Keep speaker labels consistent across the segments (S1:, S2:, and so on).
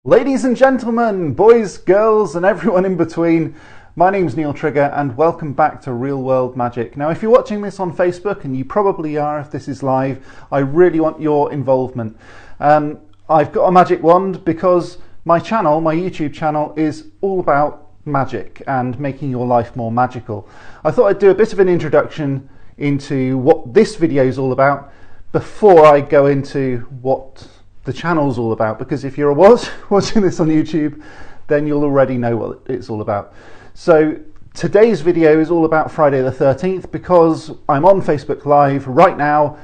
S1: Ladies and gentlemen, boys, girls and everyone in between, my name's Neil Trigger and welcome back to Real World Magic. Now if you're watching this on Facebook, and you probably are if this is live, I really want your involvement. I've got a magic wand because my channel, my YouTube channel, is all about magic and making your life more magical. I thought I'd do a bit of an introduction into what this video is all about before I go into what the channel's all about, because if you're watching this on YouTube, then you'll already know what it's all about. So today's video is all about Friday the 13th because I'm on Facebook Live right now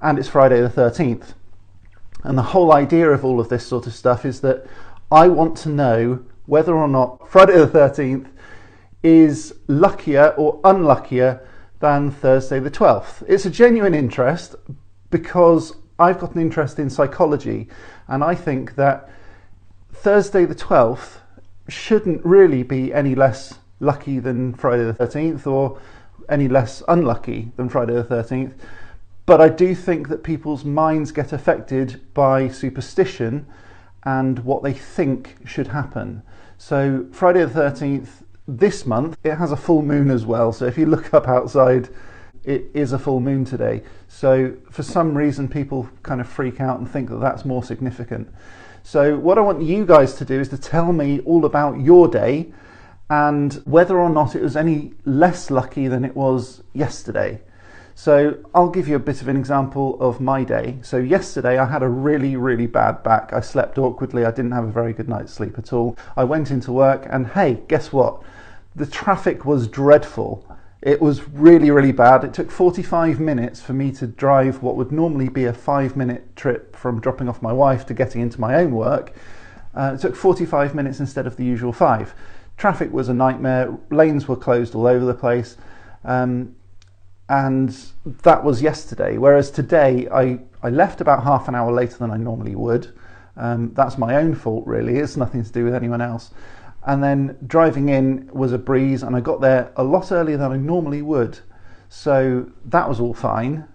S1: and it's Friday the 13th. And the whole idea of all of this sort of stuff is that I want to know whether or not Friday the 13th is luckier or unluckier than Thursday the 12th. It's a genuine interest because I've got an interest in psychology, and I think that Thursday the 12th shouldn't really be any less lucky than Friday the 13th or any less unlucky than Friday the 13th. But I do think that people's minds get affected by superstition and what they think should happen. So Friday the 13th this month, it has a full moon as well. So if you look up outside, it is a full moon today. So for some reason people kind of freak out and think that that's more significant. So what I want you guys to do is to tell me all about your day and whether or not it was any less lucky than it was yesterday. So I'll give you a bit of an example of my day. So yesterday I had a really bad back. I slept awkwardly. I didn't have a very good night's sleep at all. I went into work and hey, guess what? The traffic was dreadful. It was really bad. It took 45 minutes for me to drive what would normally be a 5-minute trip from dropping off my wife to getting into my own work. It took 45 minutes instead of the usual 5. Traffic was a nightmare. Lanes were closed all over the place. And that was yesterday. Whereas today, I left about half an hour later than I normally would. That's my own fault, really. It's nothing to do with anyone else. And then driving in was a breeze, and I got there a lot earlier than I normally would. So that was all fine.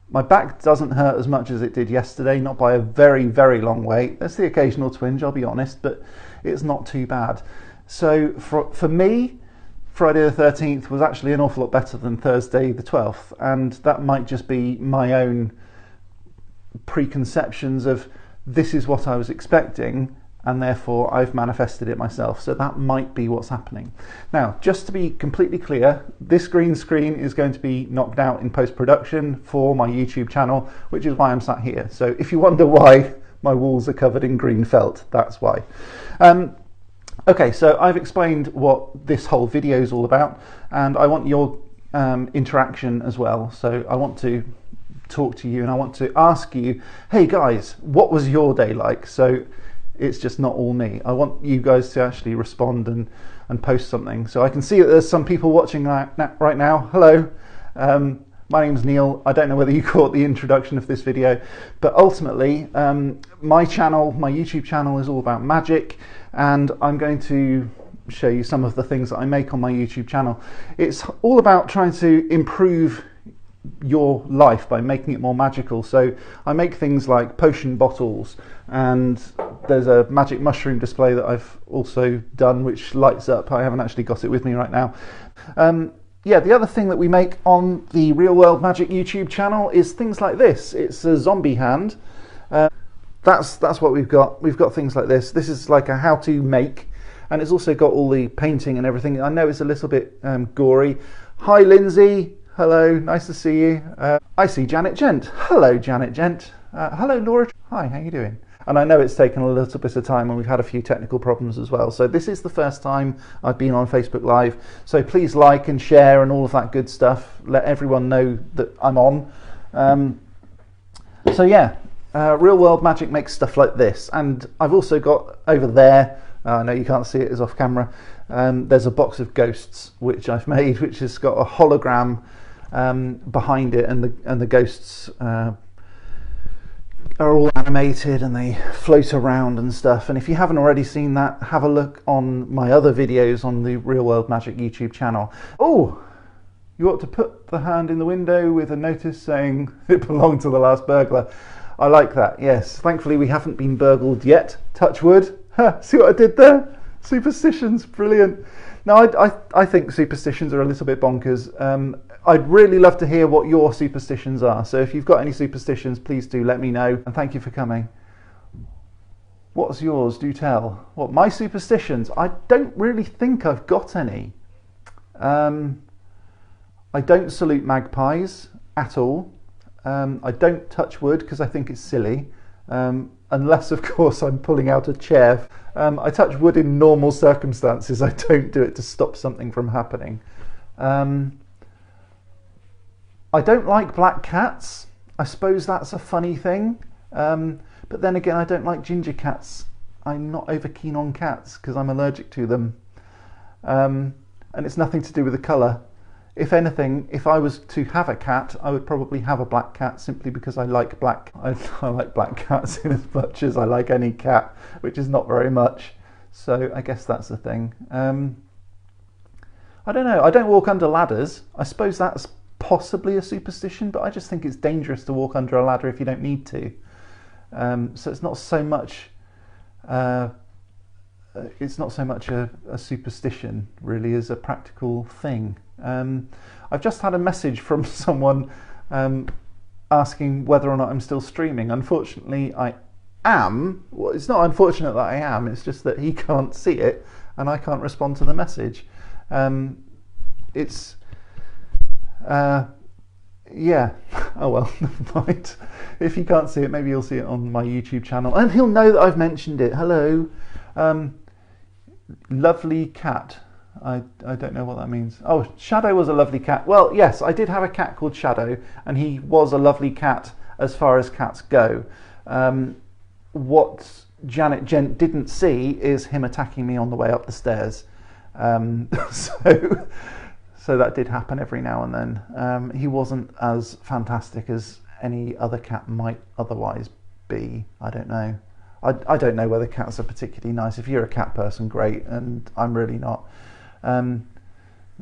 S1: My back doesn't hurt as much as it did yesterday, not by a very long way. There's the occasional twinge, I'll be honest, but it's not too bad. So for me, Friday the 13th was actually an awful lot better than Thursday the 12th, and that might just be my own preconceptions of this is what I was expecting, and therefore I've manifested it myself. So that might be what's happening. Now, just to be completely clear, this green screen is going to be knocked out in post-production for my YouTube channel, which is why I'm sat here. So if you wonder why my walls are covered in green felt, that's why. Okay, so I've explained what this whole video is all about, and I want your interaction as well. So I want to talk to you and I want to ask you, hey guys, what was your day like? So it's just not all me. I want you guys to actually respond and post something. So I can see that there's some people watching right now. Hello, my name's Neil. I don't know whether you caught the introduction of this video, but ultimately my channel, my YouTube channel, is all about magic, and I'm going to show you some of the things that I make on my YouTube channel. It's all about trying to improve your life by making it more magical. So I make things like potion bottles, and there's a magic mushroom display that I've also done which lights up. I haven't actually got it with me right now. Yeah, the other thing that we make on the Real World Magic YouTube channel is things like this. It's a zombie hand. That's what we've got. We've got things like this. This is like a how to make, and it's also got all the painting and everything. I know it's a little bit gory. Hi Lindsay. Hello, nice to see you. I see Janet Gent. Hello, Janet Gent. Hello, Laura. Hi, how you doing? And I know it's taken a little bit of time and we've had a few technical problems as well. So this is the first time I've been on Facebook Live. So please like and share and all of that good stuff. Let everyone know that I'm on. So yeah, Real World Magic makes stuff like this. And I've also got over there, I know you can't see it, it's off camera. There's a box of ghosts which I've made, which has got a hologram behind it, and the ghosts are all animated and they float around and stuff. And if you haven't already seen that, have a look on my other videos on the Real World Magic YouTube channel. Oh, you ought to put the hand in the window with a notice saying it belonged to the last burglar. I like that, yes. Thankfully we haven't been burgled yet. Touch wood. See what I did there? Superstitions, brilliant. Now, I think superstitions are a little bit bonkers. I'd really love to hear what your superstitions are. So if you've got any superstitions, please do let me know. And thank you for coming. What's yours? Do tell. What, my superstitions? I don't really think I've got any. I don't salute magpies at all. I don't touch wood because I think it's silly. Unless, of course, I'm pulling out a chair. I touch wood in normal circumstances. I don't do it to stop something from happening. I don't like black cats. I suppose that's a funny thing. But then again, I don't like ginger cats. I'm not over keen on cats because I'm allergic to them. And it's nothing to do with the colour. If anything, if I was to have a cat, I would probably have a black cat simply because I like black. I like black cats in as much as I like any cat, which is not very much. So I guess that's the thing. I don't know. I don't walk under ladders. I suppose that's possibly a superstition, but I just think it's dangerous to walk under a ladder if you don't need to. So it's not so much. It's not so much a superstition, really, as a practical thing. I've just had a message from someone asking whether or not I'm still streaming. Unfortunately, I am. Well, it's not unfortunate that I am, it's just that he can't see it and I can't respond to the message. Yeah, oh well, never mind. If he can't see it, maybe he'll see it on my YouTube channel and he'll know that I've mentioned it. Hello. Lovely cat. I don't know what that means. Oh, Shadow was a lovely cat. Well, yes, I did have a cat called Shadow, and he was a lovely cat as far as cats go. What Janet Gent didn't see is him attacking me on the way up the stairs. So that did happen every now and then. He wasn't as fantastic as any other cat might otherwise be. I don't know. I don't know whether cats are particularly nice. If you're a cat person, great, and I'm really not.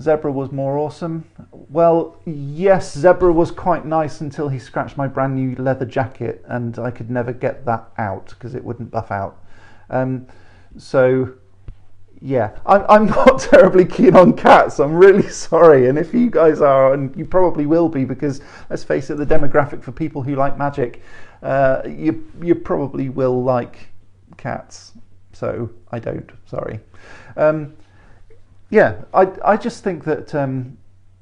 S1: Zebra was more awesome. Well, yes, Zebra was quite nice until he scratched my brand new leather jacket, and I could never get that out because it wouldn't buff out. So, yeah, I'm not terribly keen on cats. I'm really sorry, and if you guys are, and you probably will be, because let's face it, the demographic for people who like magic, you probably will like cats. So I don't. Sorry. Yeah, I just think that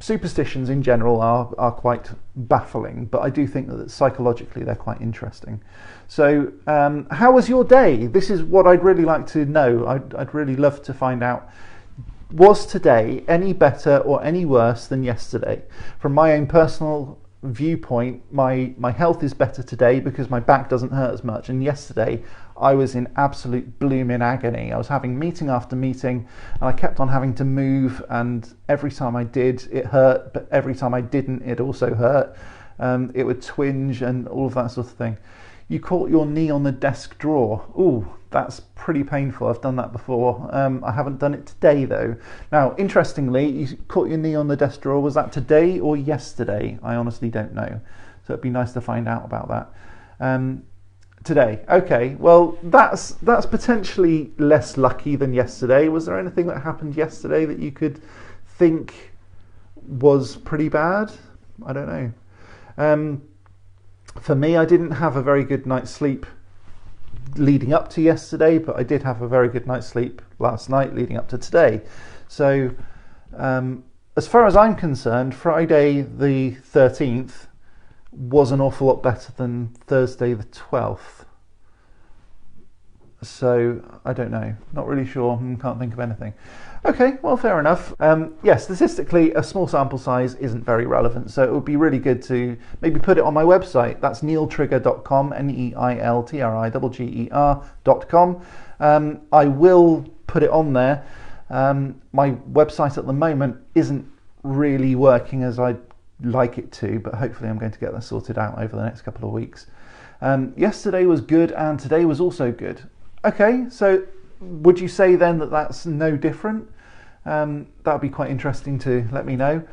S1: superstitions in general are quite baffling, but I do think that psychologically they're quite interesting. So how was your day? This is what I'd really like to know. I'd really love to find out. Was today any better or any worse than yesterday? From my own personal viewpoint, my health is better today because my back doesn't hurt as much, and yesterday I was in absolute blooming agony. I was having meeting after meeting and I kept on having to move, and every time I did it hurt, but every time I didn't it also hurt. It would twinge and all of that sort of thing. You caught your knee on the desk drawer. Ooh, that's pretty painful. I've done that before. I haven't done it today though. Now, interestingly, you caught your knee on the desk drawer. Was that today or yesterday? I honestly don't know. So it'd be nice to find out about that. Today. Okay, well, that's potentially less lucky than yesterday. Was there anything that happened yesterday that you could think was pretty bad? I don't know. For me, I didn't have a very good night's sleep leading up to yesterday, but I did have a very good night's sleep last night leading up to today. So as far as I'm concerned, Friday the 13th was an awful lot better than Thursday the 12th. So I don't know, not really sure, can't think of anything. Okay, well, fair enough. Yeah, statistically a small sample size isn't very relevant, so it would be really good to maybe put it on my website. That's neiltrigger.com, neiltrigger.com. I will put it on there. My website at the moment isn't really working as I'd like it to, but hopefully I'm going to get that sorted out over the next couple of weeks. Yesterday was good and today was also good. Okay, so would you say then that that's no different? That would be quite interesting to let me know.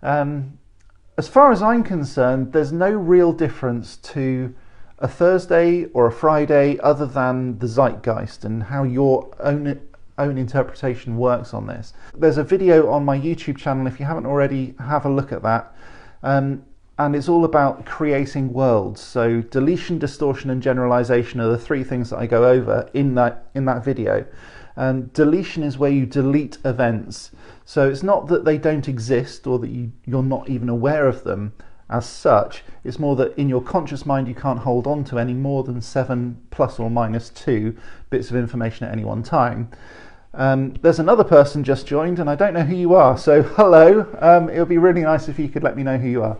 S1: As far as I'm concerned, there's no real difference to a Thursday or a Friday other than the zeitgeist and how your own interpretation works on this. There's a video on my YouTube channel, if you haven't already, have a look at that. And it's all about creating worlds. So deletion, distortion and generalization are the three things that I go over in that video. Deletion is where you delete events. So it's not that they don't exist or that you're not even aware of them as such. It's more that in your conscious mind you can't hold on to any more than 7 plus or minus 2 bits of information at any one time. There's another person just joined and I don't know who you are, so hello. It would be really nice if you could let me know who you are.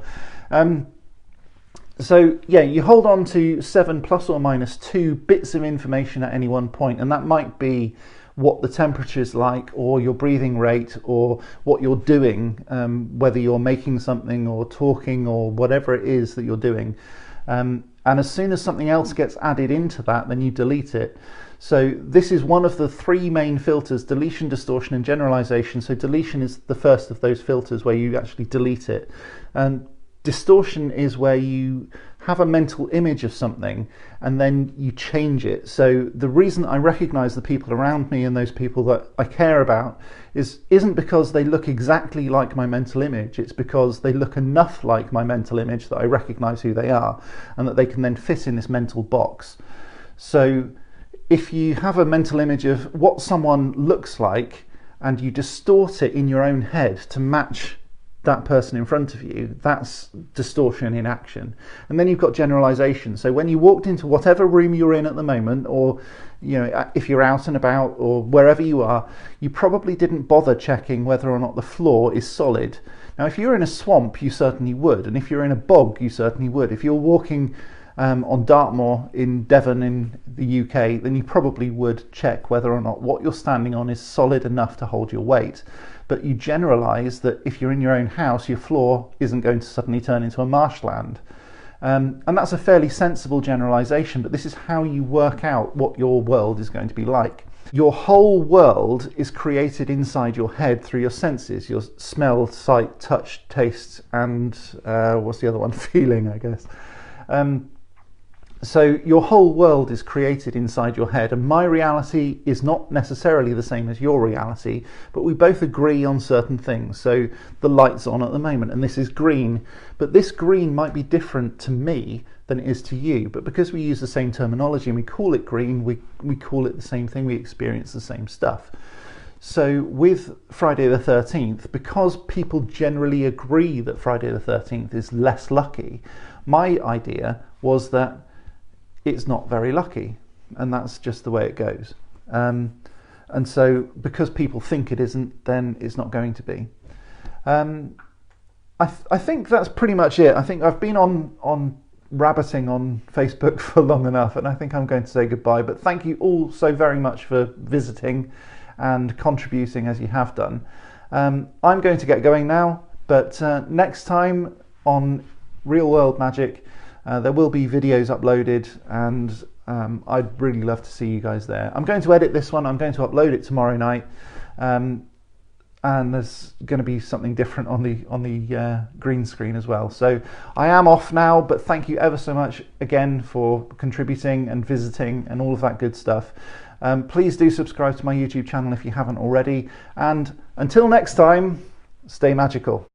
S1: So yeah, you hold on to 7 plus or minus 2 bits of information at any one point, and that might be what the temperature is like, or your breathing rate, or what you're doing, whether you're making something or talking or whatever it is that you're doing. And as soon as something else gets added into that, then you delete it. So this is one of the 3 main filters: deletion, distortion and generalization. So deletion is the first of those filters where you actually delete it. And distortion is where you have a mental image of something and then you change it. So the reason I recognize the people around me and those people that I care about isn't because they look exactly like my mental image. It's because they look enough like my mental image that I recognize who they are and that they can then fit in this mental box. So if you have a mental image of what someone looks like and you distort it in your own head to match that person in front of you, that's distortion in action. And then you've got generalization. So when you walked into whatever room you're in at the moment, or if you're out and about or wherever you are, you probably didn't bother checking whether or not the floor is solid. Now if you're in a swamp, you certainly would, and if you're in a bog, you certainly would. If you're walking on Dartmoor in Devon in the UK, then you probably would check whether or not what you're standing on is solid enough to hold your weight. But you generalize that if you're in your own house, your floor isn't going to suddenly turn into a marshland. And that's a fairly sensible generalization, but this is how you work out what your world is going to be like. Your whole world is created inside your head through your senses: your smell, sight, touch, taste, and what's the other one? Feeling, I guess. So your whole world is created inside your head, and my reality is not necessarily the same as your reality, but we both agree on certain things. So the light's on at the moment and this is green, but this green might be different to me than it is to you, but because we use the same terminology and we call it green, we call it the same thing, we experience the same stuff. So with Friday the 13th, because people generally agree that Friday the 13th is less lucky, my idea was that it's not very lucky, and that's just the way it goes. And so because people think it isn't, then it's not going to be. I think that's pretty much it. I think I've been on rabbiting on Facebook for long enough, and I think I'm going to say goodbye. But thank you all so very much for visiting and contributing as you have done. I'm going to get going now, but next time on Real World Magic, there will be videos uploaded, and I'd really love to see you guys there. I'm going to edit this one, I'm going to upload it tomorrow night, and there's going to be something different on the green screen as well. So I am off now, but thank you ever so much again for contributing and visiting and all of that good stuff. Please do subscribe to my YouTube channel if you haven't already, and until next time, stay magical.